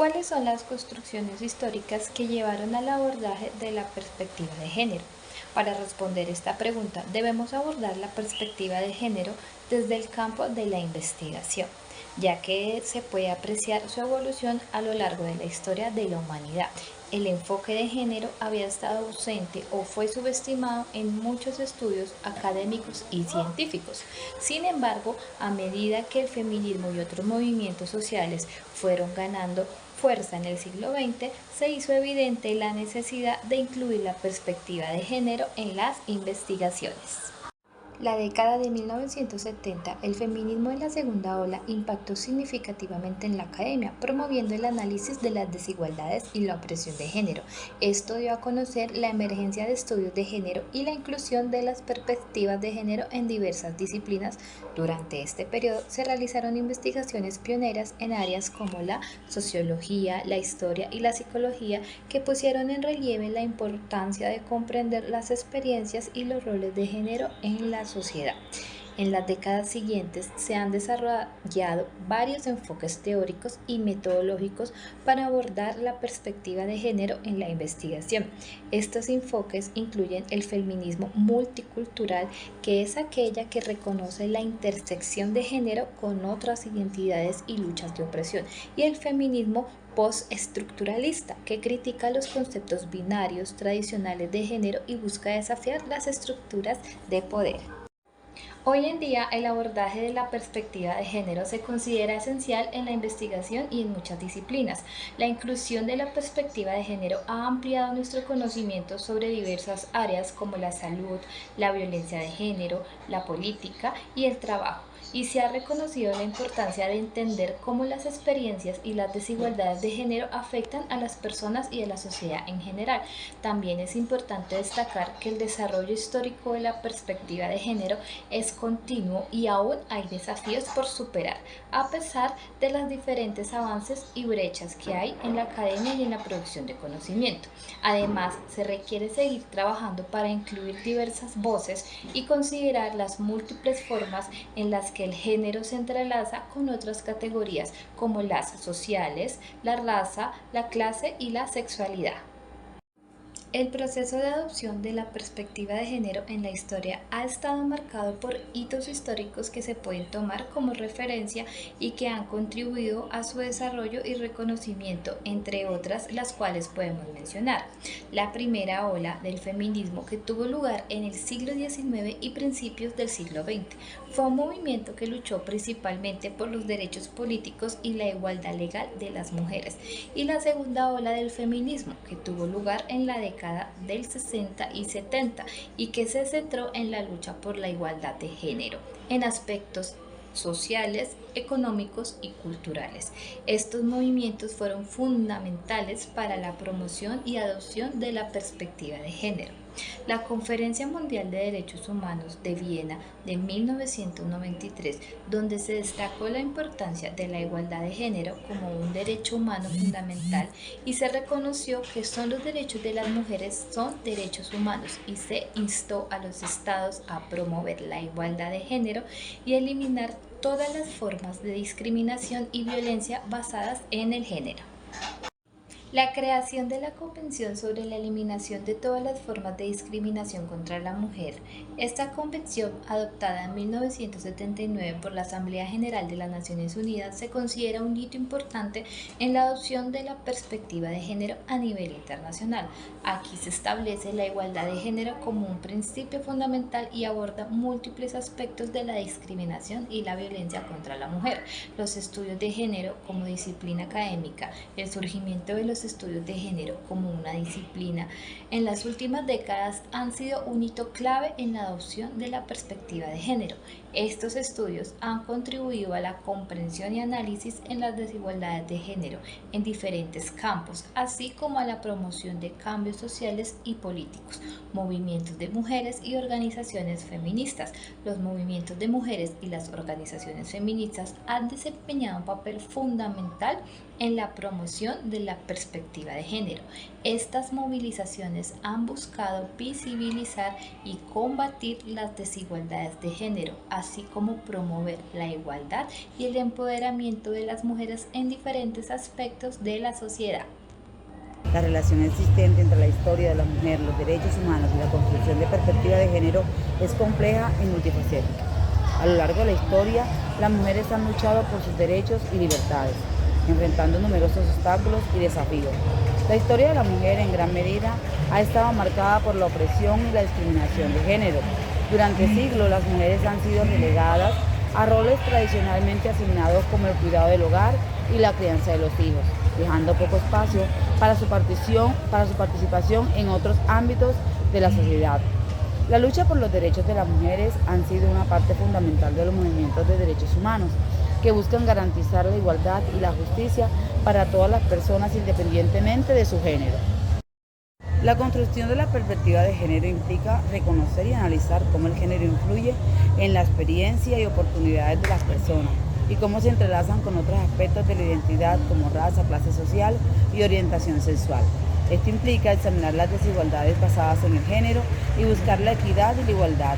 ¿Cuáles son las construcciones históricas que llevaron al abordaje de la perspectiva de género? Para responder esta pregunta, debemos abordar la perspectiva de género desde el campo de la investigación, ya que se puede apreciar su evolución a lo largo de la historia de la humanidad. El enfoque de género había estado ausente o fue subestimado en muchos estudios académicos y científicos. Sin embargo, a medida que el feminismo y otros movimientos sociales fueron ganando fuerza en el siglo XX, se hizo evidente la necesidad de incluir la perspectiva de género en las investigaciones. La década de 1970, el feminismo en la segunda ola impactó significativamente en la academia, promoviendo el análisis de las desigualdades y la opresión de género. Esto dio a conocer la emergencia de estudios de género y la inclusión de las perspectivas de género en diversas disciplinas. Durante este periodo se realizaron investigaciones pioneras en áreas como la sociología, la historia y la psicología que pusieron en relieve la importancia de comprender las experiencias y los roles de género en la sociedad. En las décadas siguientes se han desarrollado varios enfoques teóricos y metodológicos para abordar la perspectiva de género en la investigación. Estos enfoques incluyen el feminismo multicultural, que es aquella que reconoce la intersección de género con otras identidades y luchas de opresión, y el feminismo postestructuralista, que critica los conceptos binarios tradicionales de género y busca desafiar las estructuras de poder. Hoy en día, el abordaje de la perspectiva de género se considera esencial en la investigación y en muchas disciplinas. La inclusión de la perspectiva de género ha ampliado nuestro conocimiento sobre diversas áreas como la salud, la violencia de género, la política y el trabajo, y se ha reconocido la importancia de entender cómo las experiencias y las desigualdades de género afectan a las personas y a la sociedad en general. También es importante destacar que el desarrollo histórico de la perspectiva de género es continuo y aún hay desafíos por superar, a pesar de los diferentes avances y brechas que hay en la academia y en la producción de conocimiento. Además, se requiere seguir trabajando para incluir diversas voces y considerar las múltiples formas en las que el género se entrelaza con otras categorías como las sociales, la raza, la clase y la sexualidad. El proceso de adopción de la perspectiva de género en la historia ha estado marcado por hitos históricos que se pueden tomar como referencia y que han contribuido a su desarrollo y reconocimiento, entre otras las cuales podemos mencionar. La primera ola del feminismo, que tuvo lugar en el siglo XIX y principios del siglo XX, fue un movimiento que luchó principalmente por los derechos políticos y la igualdad legal de las mujeres. Y la segunda ola del feminismo, que tuvo lugar en la década del 60 y 70 y que se centró en la lucha por la igualdad de género en aspectos sociales, económicos y culturales. Estos movimientos fueron fundamentales para la promoción y adopción de la perspectiva de género. La Conferencia Mundial de Derechos Humanos de Viena de 1993, donde se destacó la importancia de la igualdad de género como un derecho humano fundamental y se reconoció que son los derechos de las mujeres son derechos humanos, y se instó a los estados a promover la igualdad de género y eliminar todas las formas de discriminación y violencia basadas en el género. La creación de la Convención sobre la Eliminación de todas las formas de discriminación contra la mujer. Esta convención, adoptada en 1979 por la Asamblea General de las Naciones Unidas, se considera un hito importante en la adopción de la perspectiva de género a nivel internacional. Aquí se establece la igualdad de género como un principio fundamental y aborda múltiples aspectos de la discriminación y la violencia contra la mujer. Los estudios de género como disciplina académica, el surgimiento de los estudios de género como una disciplina en las últimas décadas han sido un hito clave en la adopción de la perspectiva de género. Estos estudios han contribuido a la comprensión y análisis en las desigualdades de género en diferentes campos, así como a la promoción de cambios sociales y políticos, movimientos de mujeres y organizaciones feministas. Los movimientos de mujeres y las organizaciones feministas han desempeñado un papel fundamental en la promoción de la perspectiva de género. Estas movilizaciones han buscado visibilizar y combatir las desigualdades de género, así como promover la igualdad y el empoderamiento de las mujeres en diferentes aspectos de la sociedad. La relación existente entre la historia de la mujer, los derechos humanos y la construcción de perspectiva de género es compleja y multifacética. A lo largo de la historia, las mujeres han luchado por sus derechos y libertades, enfrentando numerosos obstáculos y desafíos. La historia de la mujer, en gran medida, ha estado marcada por la opresión y la discriminación de género. Durante siglos, las mujeres han sido relegadas a roles tradicionalmente asignados como el cuidado del hogar y la crianza de los hijos, dejando poco espacio para su participación en otros ámbitos de la sociedad. La lucha por los derechos de las mujeres han sido una parte fundamental de los movimientos de derechos humanos, que buscan garantizar la igualdad y la justicia para todas las personas independientemente de su género. La construcción de la perspectiva de género implica reconocer y analizar cómo el género influye en la experiencia y oportunidades de las personas y cómo se entrelazan con otros aspectos de la identidad como raza, clase social y orientación sexual. Esto implica examinar las desigualdades basadas en el género y buscar la equidad y la igualdad.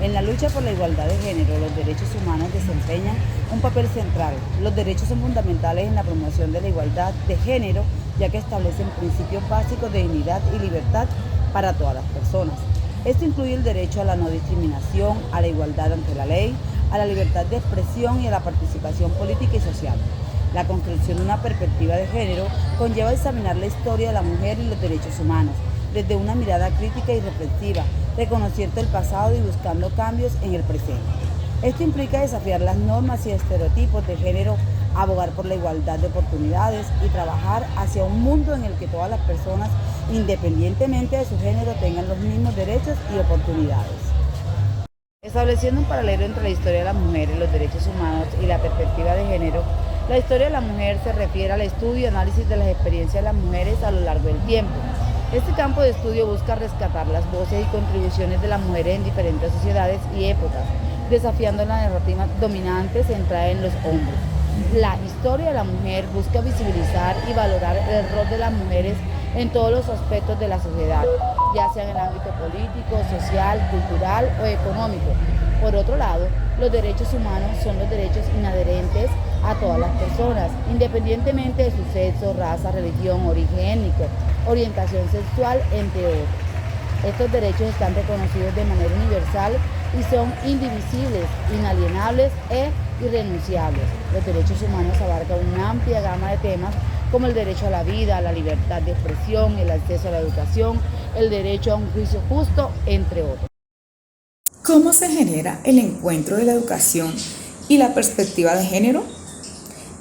En la lucha por la igualdad de género, los derechos humanos desempeñan un papel central. Los derechos son fundamentales en la promoción de la igualdad de género, ya que establecen principios básicos de dignidad y libertad para todas las personas. Esto incluye el derecho a la no discriminación, a la igualdad ante la ley, a la libertad de expresión y a la participación política y social. La construcción de una perspectiva de género conlleva examinar la historia de la mujer y los derechos humanos desde una mirada crítica y reflexiva, reconociendo el pasado y buscando cambios en el presente. Esto implica desafiar las normas y estereotipos de género, abogar por la igualdad de oportunidades y trabajar hacia un mundo en el que todas las personas, independientemente de su género, tengan los mismos derechos y oportunidades. Estableciendo un paralelo entre la historia de las mujeres, los derechos humanos y la perspectiva de género, la historia de la mujer se refiere al estudio y análisis de las experiencias de las mujeres a lo largo del tiempo. Este campo de estudio busca rescatar las voces y contribuciones de las mujeres en diferentes sociedades y épocas, desafiando la narrativa dominante centrada en los hombres. La historia de la mujer busca visibilizar y valorar el rol de las mujeres en todos los aspectos de la sociedad, ya sea en el ámbito político, social, cultural o económico. Por otro lado, los derechos humanos son los derechos inherentes a todas las personas, independientemente de su sexo, raza, religión, origen étnico, orientación sexual, entre otros. Estos derechos están reconocidos de manera universal y son indivisibles, inalienables e irrenunciables. Los derechos humanos abarcan una amplia gama de temas como el derecho a la vida, a la libertad de expresión, el acceso a la educación, el derecho a un juicio justo, entre otros. ¿Cómo se genera el encuentro de la educación y la perspectiva de género?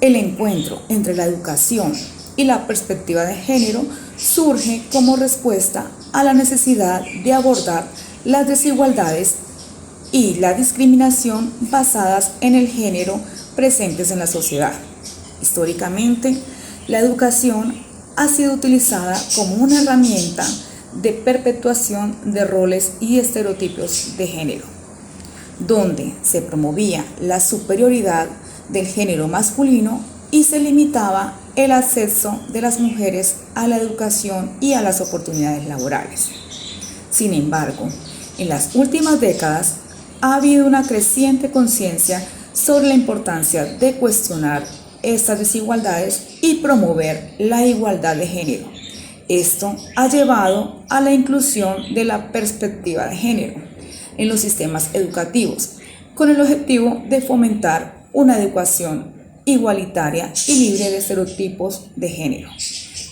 El encuentro entre la educación y la perspectiva de género surge como respuesta a la necesidad de abordar las desigualdades y la discriminación basadas en el género presentes en la sociedad. Históricamente, la educación ha sido utilizada como una herramienta de perpetuación de roles y estereotipos de género, donde se promovía la superioridad del género masculino y se limitaba el acceso de las mujeres a la educación y a las oportunidades laborales. Sin embargo, en las últimas décadas ha habido una creciente conciencia sobre la importancia de cuestionar estas desigualdades y promover la igualdad de género. Esto ha llevado a la inclusión de la perspectiva de género en los sistemas educativos, con el objetivo de fomentar una educación igualitaria y libre de estereotipos de género.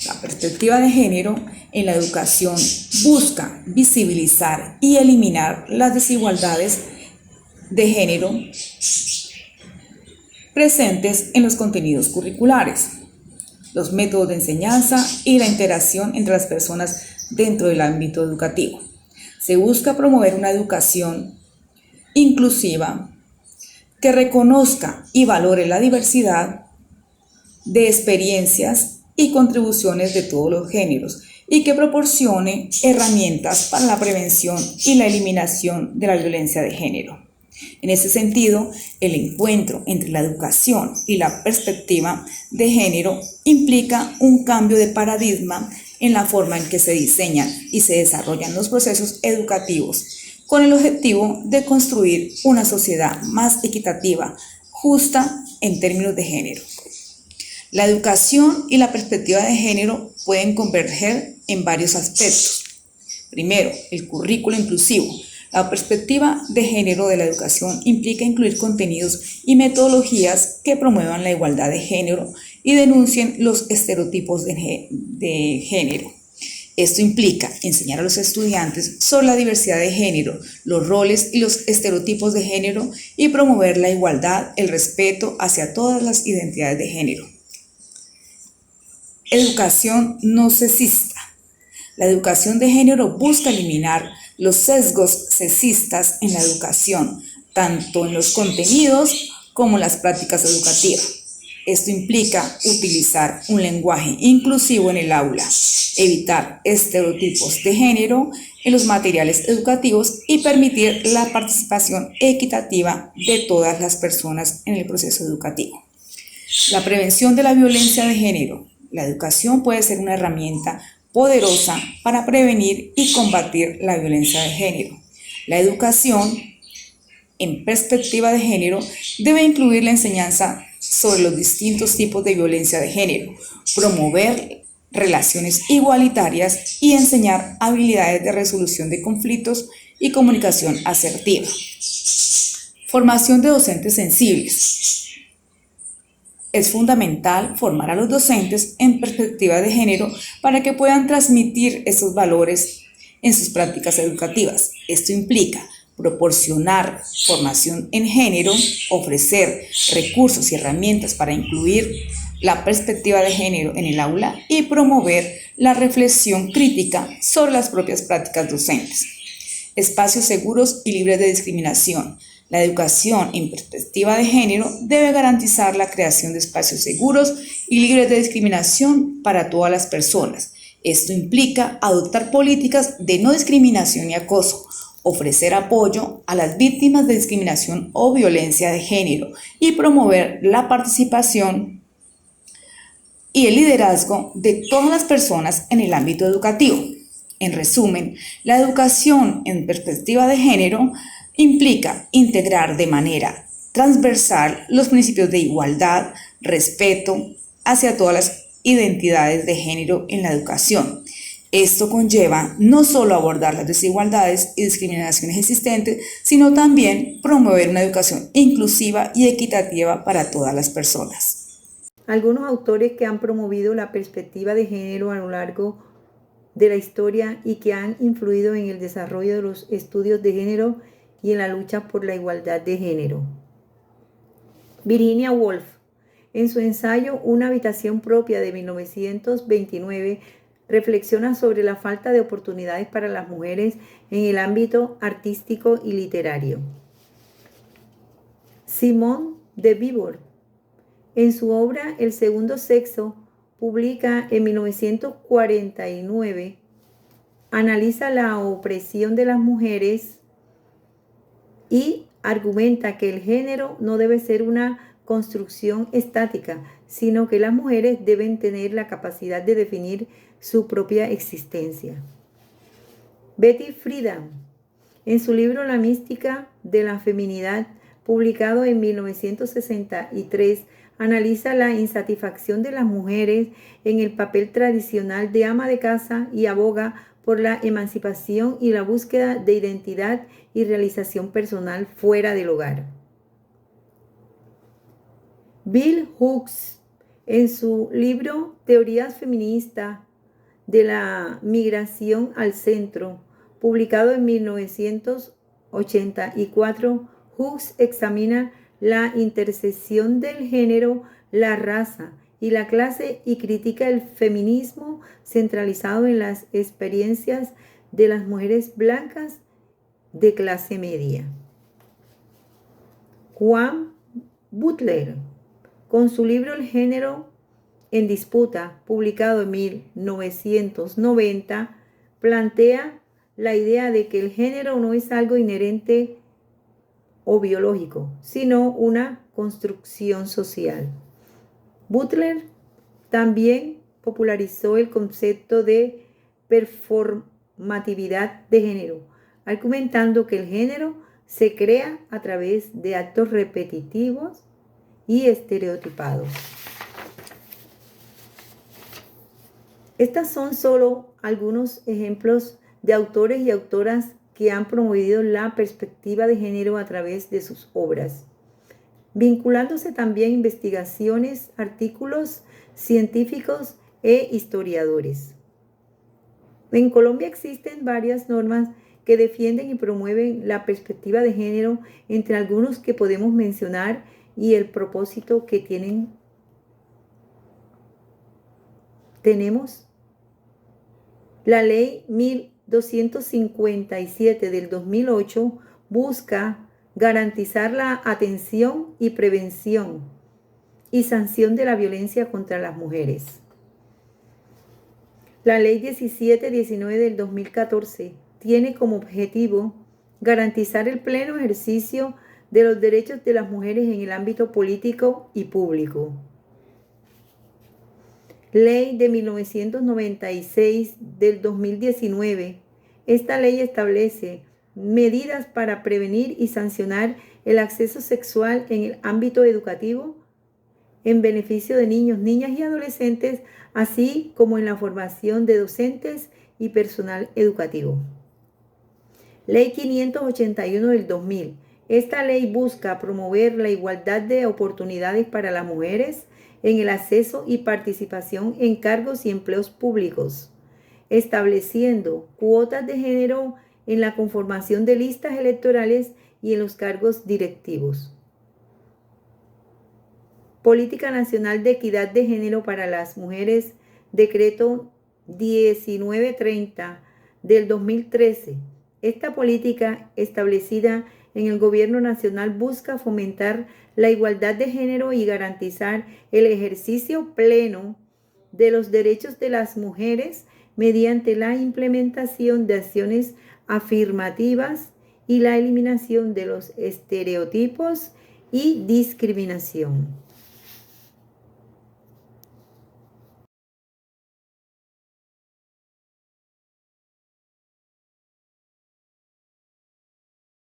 La perspectiva de género en la educación busca visibilizar y eliminar las desigualdades de género presentes en los contenidos curriculares, los métodos de enseñanza y la interacción entre las personas dentro del ámbito educativo. Se busca promover una educación inclusiva que reconozca y valore la diversidad de experiencias y contribuciones de todos los géneros y que proporcione herramientas para la prevención y la eliminación de la violencia de género. En ese sentido, el encuentro entre la educación y la perspectiva de género implica un cambio de paradigma en la forma en que se diseñan y se desarrollan los procesos educativos, con el objetivo de construir una sociedad más equitativa, justa en términos de género. La educación y la perspectiva de género pueden converger en varios aspectos. Primero, el currículo inclusivo. La perspectiva de género de la educación implica incluir contenidos y metodologías que promuevan la igualdad de género y denuncien los estereotipos de género. Esto implica enseñar a los estudiantes sobre la diversidad de género, los roles y los estereotipos de género y promover la igualdad, el respeto hacia todas las identidades de género. Educación no sexista. La educación de género busca eliminar los sesgos sexistas en la educación, tanto en los contenidos como en las prácticas educativas. Esto implica utilizar un lenguaje inclusivo en el aula, evitar estereotipos de género en los materiales educativos y permitir la participación equitativa de todas las personas en el proceso educativo. La prevención de la violencia de género. La educación puede ser una herramienta poderosa para prevenir y combatir la violencia de género. La educación en perspectiva de género debe incluir la enseñanza sobre los distintos tipos de violencia de género, promover relaciones igualitarias y enseñar habilidades de resolución de conflictos y comunicación asertiva. Formación de docentes sensibles. Es fundamental formar a los docentes en perspectiva de género para que puedan transmitir esos valores en sus prácticas educativas. Esto implica proporcionar formación en género, ofrecer recursos y herramientas para incluir la perspectiva de género en el aula y promover la reflexión crítica sobre las propias prácticas docentes. Espacios seguros y libres de discriminación. La educación en perspectiva de género debe garantizar la creación de espacios seguros y libres de discriminación para todas las personas. Esto implica adoptar políticas de no discriminación y acoso, ofrecer apoyo a las víctimas de discriminación o violencia de género y promover la participación y el liderazgo de todas las personas en el ámbito educativo. En resumen, la educación en perspectiva de género implica integrar de manera transversal los principios de igualdad, respeto hacia todas las identidades de género en la educación. Esto conlleva no solo abordar las desigualdades y discriminaciones existentes, sino también promover una educación inclusiva y equitativa para todas las personas. Algunos autores que han promovido la perspectiva de género a lo largo de la historia y que han influido en el desarrollo de los estudios de género y en la lucha por la igualdad de género. Virginia Woolf, en su ensayo Una habitación propia de 1929, reflexiona sobre la falta de oportunidades para las mujeres en el ámbito artístico y literario. Simone de Beauvoir, en su obra El segundo sexo, publica en 1949, analiza la opresión de las mujeres y argumenta que el género no debe ser una construcción estática, sino que las mujeres deben tener la capacidad de definir su propia existencia. Betty Friedan, en su libro La mística de la feminidad, publicado en 1963, analiza la insatisfacción de las mujeres en el papel tradicional de ama de casa y aboga por la emancipación y la búsqueda de identidad y realización personal fuera del hogar. Bell Hooks, en su libro Teorías feministas de la migración al centro, publicado en 1984, Hooks examina la intersección del género, la raza y la clase y critica el feminismo centralizado en las experiencias de las mujeres blancas de clase media. Juan Butler, con su libro El género en disputa, publicado en 1990, plantea la idea de que el género no es algo inherente o biológico, sino una construcción social. Butler también popularizó el concepto de performatividad de género, argumentando que el género se crea a través de actos repetitivos y estereotipados. Estas son solo algunos ejemplos de autores y autoras que han promovido la perspectiva de género a través de sus obras, vinculándose también a investigaciones, artículos científicos e historiadores. En Colombia existen varias normas que defienden y promueven la perspectiva de género, entre algunos que podemos mencionar y el propósito que tenemos. La Ley 1257 del 2008 busca garantizar la atención y prevención y sanción de la violencia contra las mujeres. La Ley 1719 del 2014 tiene como objetivo garantizar el pleno ejercicio de los derechos de las mujeres en el ámbito político y público. Ley de 1996 del 2019. Esta ley establece medidas para prevenir y sancionar el acceso sexual en el ámbito educativo en beneficio de niños, niñas y adolescentes, así como en la formación de docentes y personal educativo. Ley 581 del 2000. Esta ley busca promover la igualdad de oportunidades para las mujeres en el acceso y participación en cargos y empleos públicos, estableciendo cuotas de género en la conformación de listas electorales y en los cargos directivos. Política Nacional de Equidad de Género para las Mujeres, Decreto 1930 del 2013. Esta política establecida en el Gobierno Nacional busca fomentar la igualdad de género y garantizar el ejercicio pleno de los derechos de las mujeres mediante la implementación de acciones afirmativas y la eliminación de los estereotipos y discriminación.